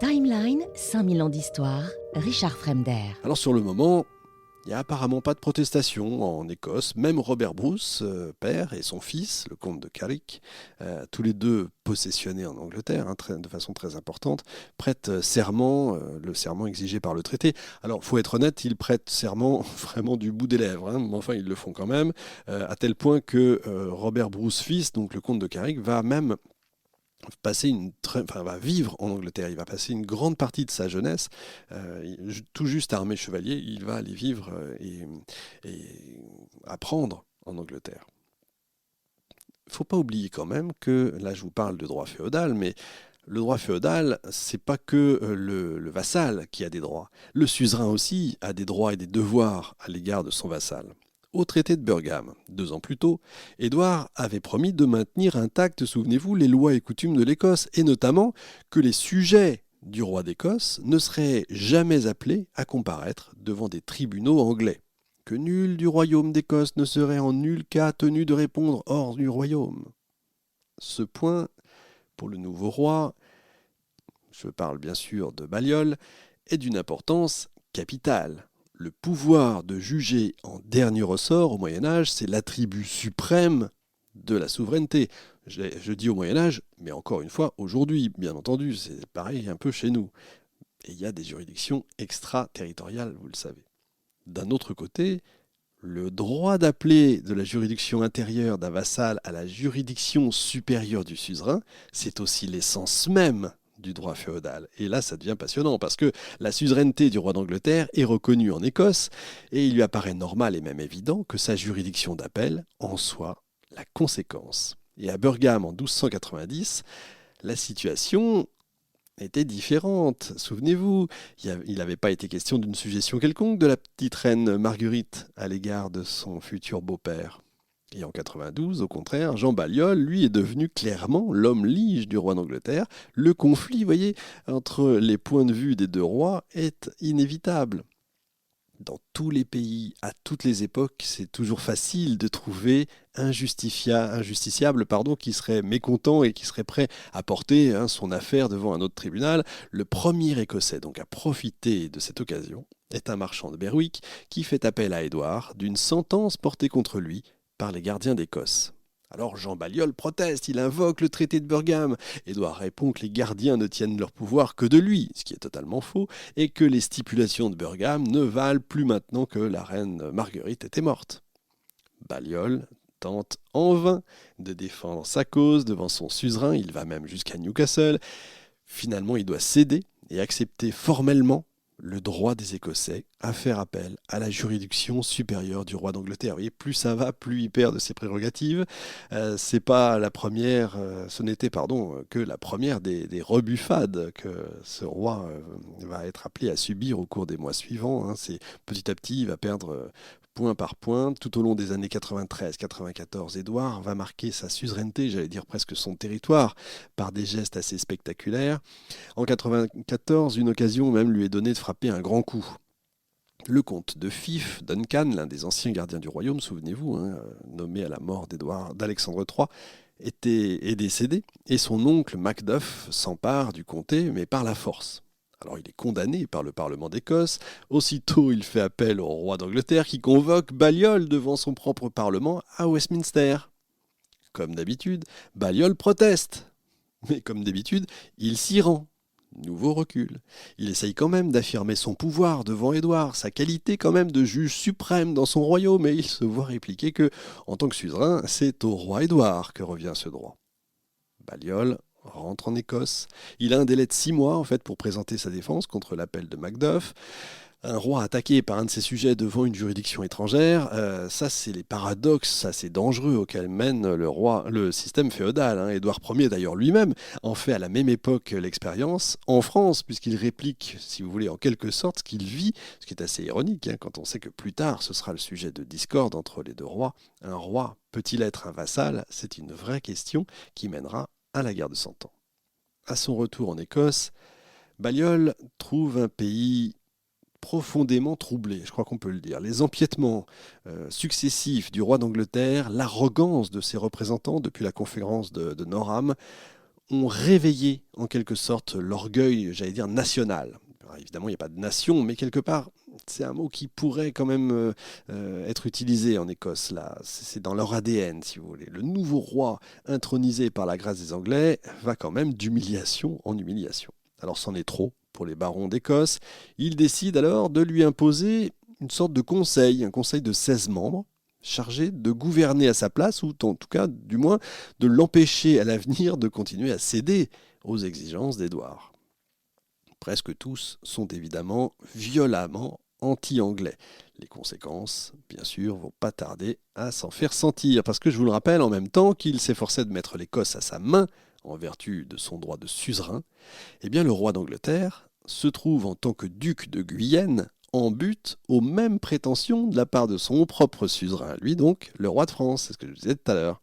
Timeline, 5000 ans d'histoire, Richard Fremder. Alors sur le moment, il n'y a apparemment pas de protestation en Écosse. Même Robert Bruce, père, et son fils, le comte de Carrick, tous les deux possessionnés en Angleterre, de façon très importante, prêtent serment, le serment exigé par le traité. Alors, faut être honnête, ils prêtent serment vraiment du bout des lèvres, mais enfin, ils le font quand même, à tel point que Robert Bruce fils, donc le comte de Carrick, va même va vivre en Angleterre. Il va passer une grande partie de sa jeunesse, tout juste armé chevalier, il va aller vivre et apprendre en Angleterre. Il ne faut pas oublier quand même que, là je vous parle de droit féodal, mais le droit féodal, c'est pas que le vassal qui a des droits. Le suzerain aussi a des droits et des devoirs à l'égard de son vassal. Au traité de Burgham, 2 ans plus tôt, Édouard avait promis de maintenir intactes, souvenez-vous, les lois et coutumes de l'Écosse, et notamment que les sujets du roi d'Écosse ne seraient jamais appelés à comparaître devant des tribunaux anglais, que nul du royaume d'Écosse ne serait en nul cas tenu de répondre hors du royaume. Ce point, pour le nouveau roi, je parle bien sûr de Balliol, est d'une importance capitale. Le pouvoir de juger en dernier ressort au Moyen-Âge, c'est l'attribut suprême de la souveraineté. Je dis au Moyen-Âge, mais encore une fois, aujourd'hui, bien entendu, c'est pareil un peu chez nous. Et il y a des juridictions extraterritoriales, vous le savez. D'un autre côté, le droit d'appeler de la juridiction intérieure d'un vassal à la juridiction supérieure du suzerain, c'est aussi l'essence même du droit féodal. Et là, ça devient passionnant parce que la suzeraineté du roi d'Angleterre est reconnue en Écosse et il lui apparaît normal et même évident que sa juridiction d'appel en soit la conséquence. Et à Burgham en 1290, la situation était différente. Souvenez-vous, il n'avait pas été question d'une suggestion quelconque de la petite reine Marguerite à l'égard de son futur beau-père. Et en 92, au contraire, Jean Balliol, lui, est devenu clairement l'homme lige du roi d'Angleterre. Le conflit, vous voyez, entre les points de vue des deux rois est inévitable. Dans tous les pays, à toutes les époques, c'est toujours facile de trouver un justiciable qui serait mécontent et qui serait prêt à porter son affaire devant un autre tribunal. Le premier Écossais donc à profiter de cette occasion est un marchand de Berwick qui fait appel à Édouard d'une sentence portée contre lui par les gardiens d'Écosse. Alors Jean Balliol proteste, il invoque le traité de Burgham. Édouard répond que les gardiens ne tiennent leur pouvoir que de lui, ce qui est totalement faux, et que les stipulations de Burgham ne valent plus maintenant que la reine Marguerite était morte. Balliol tente en vain de défendre sa cause devant son suzerain, il va même jusqu'à Newcastle. Finalement, il doit céder et accepter formellement le droit des Écossais à faire appel à la juridiction supérieure du roi d'Angleterre. Vous voyez, plus ça va, plus il perd de ses prérogatives. Ce n'était que la première des rebuffades que ce roi va être appelé à subir au cours des mois suivants. C'est petit à petit, il va perdre point par point. Tout au long des années 93-94, Édouard va marquer sa suzeraineté, j'allais dire presque son territoire, par des gestes assez spectaculaires. En 94, une occasion même lui est donnée de frapper un grand coup. Le comte de Fife, Duncan, l'un des anciens gardiens du royaume, souvenez-vous, nommé à la mort d'Alexandre III, est décédé, et son oncle Macduff s'empare du comté, mais par la force. Alors il est condamné par le Parlement d'Écosse. Aussitôt, il fait appel au roi d'Angleterre qui convoque Balliol devant son propre Parlement à Westminster. Comme d'habitude, Balliol proteste. Mais comme d'habitude, il s'y rend. Nouveau recul. Il essaye quand même d'affirmer son pouvoir devant Édouard, sa qualité quand même de juge suprême dans son royaume, et il se voit répliquer que, en tant que suzerain, c'est au roi Édouard que revient ce droit. Balliol rentre en Écosse. Il a un délai de 6 mois en fait pour présenter sa défense contre l'appel de Macduff. Un roi attaqué par un de ses sujets devant une juridiction étrangère, ça c'est les paradoxes assez dangereux auxquels mène le système féodal. Édouard Ier d'ailleurs lui-même en fait à la même époque l'expérience en France, puisqu'il réplique, si vous voulez, en quelque sorte ce qu'il vit, ce qui est assez ironique quand on sait que plus tard ce sera le sujet de discorde entre les deux rois. Un roi peut-il être un vassal? C'est une vraie question qui mènera à la guerre de 100 ans. À son retour en Écosse, Balliol trouve un pays profondément troublé, je crois qu'on peut le dire. Les empiétements successifs du roi d'Angleterre, l'arrogance de ses représentants depuis la conférence de Norham, ont réveillé en quelque sorte l'orgueil, j'allais dire, national. Alors, évidemment, il n'y a pas de nation, mais quelque part, c'est un mot qui pourrait quand même être utilisé en Écosse. Là. C'est dans leur ADN, si vous voulez. Le nouveau roi, intronisé par la grâce des Anglais, va quand même d'humiliation en humiliation. Alors c'en est trop pour les barons d'Écosse. Ils décident alors de lui imposer une sorte de conseil, un conseil de 16 membres, chargé de gouverner à sa place, ou en tout cas, du moins, de l'empêcher à l'avenir de continuer à céder aux exigences d'Édouard. Presque tous sont évidemment violemment anti-anglais. Les conséquences, bien sûr, vont pas tarder à s'en faire sentir, parce que je vous le rappelle en même temps qu'il s'efforçait de mettre l'Écosse à sa main, en vertu de son droit de suzerain, eh bien le roi d'Angleterre se trouve en tant que duc de Guyenne en but aux mêmes prétentions de la part de son propre suzerain, lui donc, le roi de France, c'est ce que je disais tout à l'heure.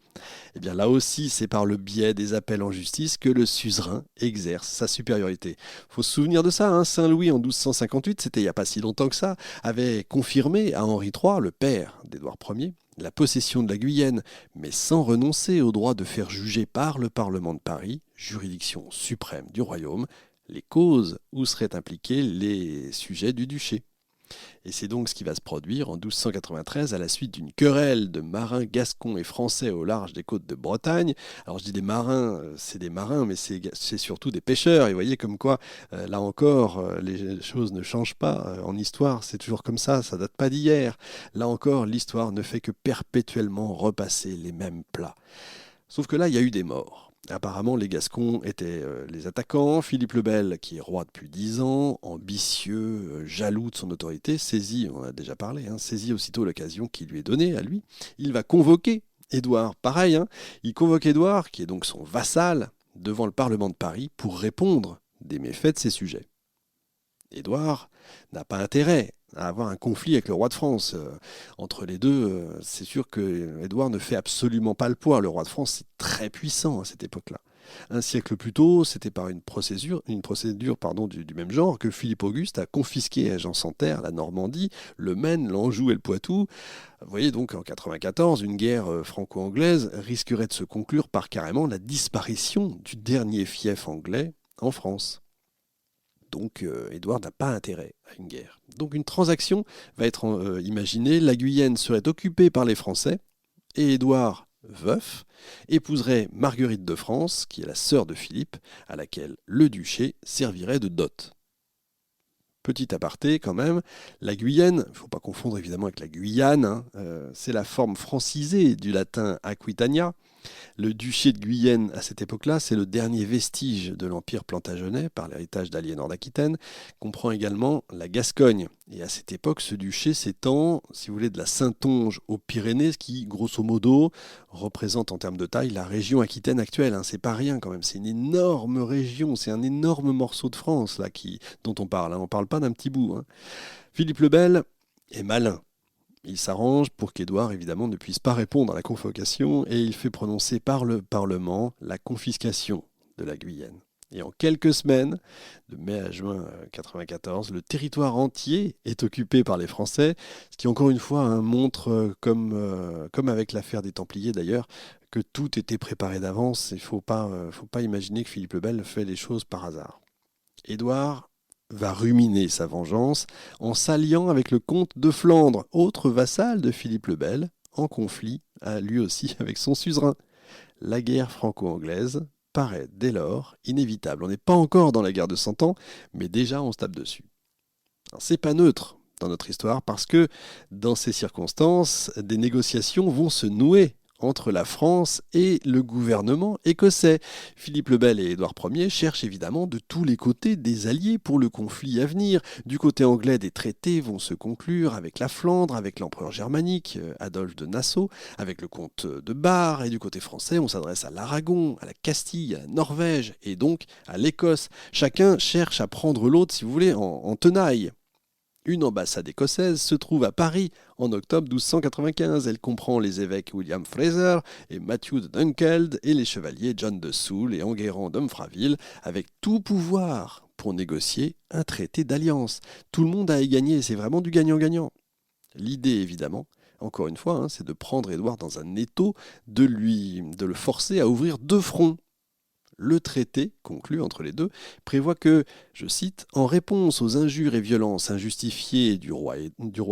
Eh bien là aussi, c'est par le biais des appels en justice que le suzerain exerce sa supériorité. Il faut se souvenir de ça, hein. Saint-Louis en 1258, c'était il n'y a pas si longtemps que ça, avait confirmé à Henri III, le père d'Édouard Ier, la possession de la Guyenne, mais sans renoncer au droit de faire juger par le Parlement de Paris, juridiction suprême du royaume, les causes où seraient impliqués les sujets du duché. Et c'est donc ce qui va se produire en 1293 à la suite d'une querelle de marins gascons et français au large des côtes de Bretagne. Alors je dis des marins, c'est des marins, mais c'est surtout des pêcheurs. Et vous voyez comme quoi, là encore, les choses ne changent pas. En histoire, c'est toujours comme ça date pas d'hier. Là encore, l'histoire ne fait que perpétuellement repasser les mêmes plats. Sauf que là, il y a eu des morts. Apparemment, les Gascons étaient les attaquants. Philippe le Bel, qui est roi depuis 10 ans, ambitieux, jaloux de son autorité, saisit, on en a déjà parlé, saisit aussitôt l'occasion qui lui est donnée à lui. Il va convoquer Édouard, pareil, il convoque Édouard, qui est donc son vassal, devant le Parlement de Paris pour répondre des méfaits de ses sujets. Édouard n'a pas intérêt à avoir un conflit avec le roi de France. Entre les deux, c'est sûr que Édouard ne fait absolument pas le poids. Le roi de France, c'est très puissant à cette époque-là. Un siècle plus tôt, c'était par une procédure du même genre que Philippe Auguste a confisqué à Jean sans Terre la Normandie, le Maine, l'Anjou et le Poitou. Vous voyez donc en 94, une guerre franco-anglaise risquerait de se conclure par carrément la disparition du dernier fief anglais en France. Donc Édouard n'a pas intérêt à une guerre. Donc une transaction va être imaginée, la Guyenne serait occupée par les Français, et Édouard, veuf, épouserait Marguerite de France, qui est la sœur de Philippe, à laquelle le duché servirait de dot. Petit aparté quand même, la Guyenne, il ne faut pas confondre évidemment avec la Guyane, c'est la forme francisée du latin Aquitania. Le duché de Guyenne, à cette époque-là, c'est le dernier vestige de l'Empire plantagenet par l'héritage d'Aliénor d'Aquitaine, comprend également la Gascogne. Et à cette époque, ce duché s'étend, si vous voulez, de la Saintonge aux Pyrénées, ce qui, grosso modo, représente en termes de taille la région aquitaine actuelle. C'est pas rien quand même, c'est une énorme région, c'est un énorme morceau de France là, dont on parle. On ne parle pas d'un petit bout. Philippe le Bel est malin. Il s'arrange pour qu'Édouard, évidemment, ne puisse pas répondre à la convocation et il fait prononcer par le Parlement la confiscation de la Guyenne. Et en quelques semaines, de mai à juin 1994, le territoire entier est occupé par les Français, ce qui encore une fois montre, comme avec l'affaire des Templiers d'ailleurs, que tout était préparé d'avance. Il ne faut pas imaginer que Philippe le Bel fait les choses par hasard. Édouard va ruminer sa vengeance en s'alliant avec le comte de Flandre, autre vassal de Philippe le Bel, en conflit, lui aussi, avec son suzerain. La guerre franco-anglaise paraît dès lors inévitable. On n'est pas encore dans la guerre de 100 ans, mais déjà on se tape dessus. Alors, c'est pas neutre dans notre histoire parce que dans ces circonstances, des négociations vont se nouer entre la France et le gouvernement écossais. Philippe le Bel et Édouard Ier cherchent évidemment de tous les côtés des alliés pour le conflit à venir. Du côté anglais, des traités vont se conclure avec la Flandre, avec l'empereur germanique, Adolphe de Nassau, avec le comte de Bar, et du côté français, on s'adresse à l'Aragon, à la Castille, à la Norvège, et donc à l'Écosse. Chacun cherche à prendre l'autre, si vous voulez, en tenaille. Une ambassade écossaise se trouve à Paris en octobre 1295. Elle comprend les évêques William Fraser et Matthew de Dunkeld et les chevaliers John de Soule et Enguerrand d'Umfraville, avec tout pouvoir pour négocier un traité d'alliance. Tout le monde a y gagné, c'est vraiment du gagnant-gagnant. L'idée, évidemment, encore une fois, c'est de prendre Édouard dans un étau, de le forcer à ouvrir deux fronts. Le traité, conclu entre les deux, prévoit que, je cite, « En réponse aux injures et violences injustifiées du roi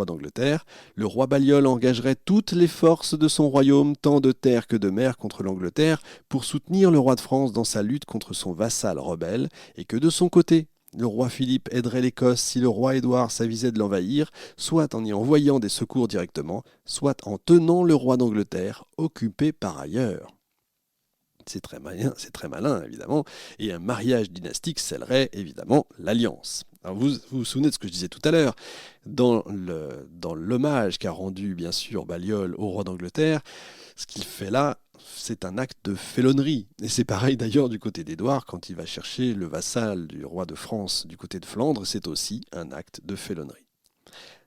d'Angleterre, le roi Balliol engagerait toutes les forces de son royaume, tant de terre que de mer, contre l'Angleterre, pour soutenir le roi de France dans sa lutte contre son vassal rebelle, et que de son côté, le roi Philippe aiderait l'Écosse si le roi Édouard s'avisait de l'envahir, soit en y envoyant des secours directement, soit en tenant le roi d'Angleterre, occupé par ailleurs. » C'est très malin, évidemment, et un mariage dynastique scellerait évidemment l'alliance. Alors vous souvenez de ce que je disais tout à l'heure, dans l'hommage qu'a rendu bien sûr Balliol au roi d'Angleterre, ce qu'il fait là, c'est un acte de félonnerie. Et c'est pareil d'ailleurs du côté d'Édouard, quand il va chercher le vassal du roi de France du côté de Flandre, c'est aussi un acte de félonnerie.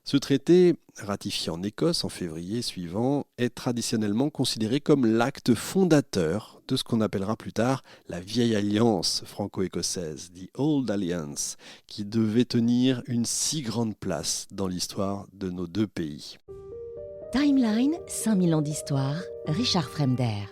Ce traité, ratifié en Écosse en février suivant, est traditionnellement considéré comme l'acte fondateur de ce qu'on appellera plus tard la vieille alliance franco-écossaise, the Old Alliance, qui devait tenir une si grande place dans l'histoire de nos deux pays. Timeline, 5000 ans d'histoire, Richard Fremder.